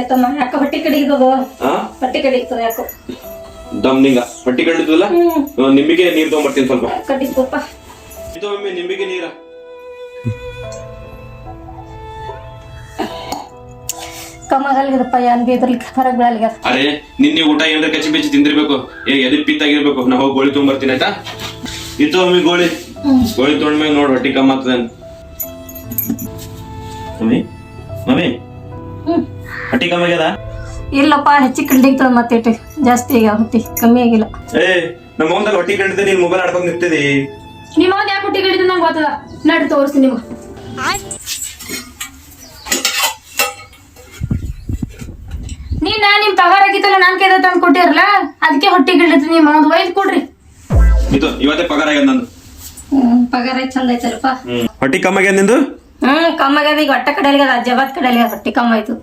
ತಮ್ಮ ಯಾಕ ಹೊಟ್ಟಿ ಕಡಿತದ ಹಾ ಹೊಟ್ಟಿ ಕಡಿತದ ಯಾಕೋ ದಮ್ ನಿಂಗ ಹೊಟ್ಟಿ ಕಡಿತದಲ್ಲ ನಿಂಬಿಗೆ ನೀರ್ ತಗೊಂಡ್ಬರ್ತೀನಿ ಸ್ವಲ್ಪ ಕಡಿತಪ್ಪ ಇದು ಒಮ್ಮೆ ನಿಂಬಿಗೆ ನೀರ ಕಮ್ಮಗಲ್ಗದಪ್ಪ ಏನ್ ಇದ್ರಲ್ಲಿ ಹೊರಗೆ ಬೀಳಲ್ಗ ಅರೆ ನಿನ್ನೆ ಊಟ ಏನಾರ ಕಚ್ಚಿ ಬಿಚ್ಚಿ ತಿಂದಿರ್ಬೇಕು ಎದಿ ಪಿತ್ತಾಗಿರ್ಬೇಕು ನಾ ಹೋಗಿ ಗೋಳಿ ತಗೊಂಡ್ಬರ್ತೀನಿ ಆಯ್ತಾ ಇದು ಒಮ್ಮೆ ಗೋಳಿ ತೊಗೊಂಡ್ಮ್ಯಾಗ ನೋಡ್ ಹೊಟ್ಟಿ ಕಮ್ಮ ಆಗ್ತದ ಮಮ್ಮಿ ಮಮ್ಮಿ ಹೊಟ್ಟಿ ಕಮ್ಮಿ ಆಗ್ಯದ ಇಲ್ಲಪ್ಪ ಹೆಚ್ಚಿ ಕಡಿತದ ಮತ್ತೆ ಜಾಸ್ತಿ ಆಗ್ಯಾವ ಹೊಟ್ಟಿ ಕಮ್ಮಿ ಆಗಿಲ್ಲ ನಮ್ಮ ಒಂದಲ್ಲಿ ಹೊಟ್ಟಿ ಕಂಡಿದ್ದೆ ನೀನ್ ಮೊಬೈಲ್ ಆಡ್ಕೊಂಡ್ ನಿಂತಿದಿ ನಿಮ್ಮ ಯಾಕೆ ಹೊಟ್ಟಿ ಕಡಿತ ನಂಗೆ ಗೊತ್ತದ ನಡಿ ತೋರಿಸ್ತೀನಿ ನಿಮ್ಗೆ ನೀನ್ ನಿಮ್ ಪಗಾರ ಆಗಿತ್ತಲ್ಲ ನಾನ್ ಕೈದ ತಂದು ಕೊಟ್ಟಿರಲ್ಲ ಅದಕ್ಕೆ ಹೊಟ್ಟಿ ಗಿಳಿತ ನಿಮ್ಮ ಒಂದು ಒಯ್ದು ಕೊಡ್ರಿ ಇದು ಇವತ್ತೇ ಪಗಾರ ಆಗ್ಯದ ನಂದು ಪಗಾರ ಚಂದ ಐತಲ್ಲಪ್ಪ ಹೊಟ್ಟಿ ಕಮ್ಮ ಆಗ್ಯದ ನಿಂದು ಕಮ್ಮ ಆಗ್ಯದ ಈಗ ಹೊಟ್ಟೆ ಕಡೆಯಲ್ಗದ ಜಬತ್ ಕಡೆಯಲ್ಗದ ಹೊಟ್ಟಿ ಕಮ್ಮ ಆಯ್ತು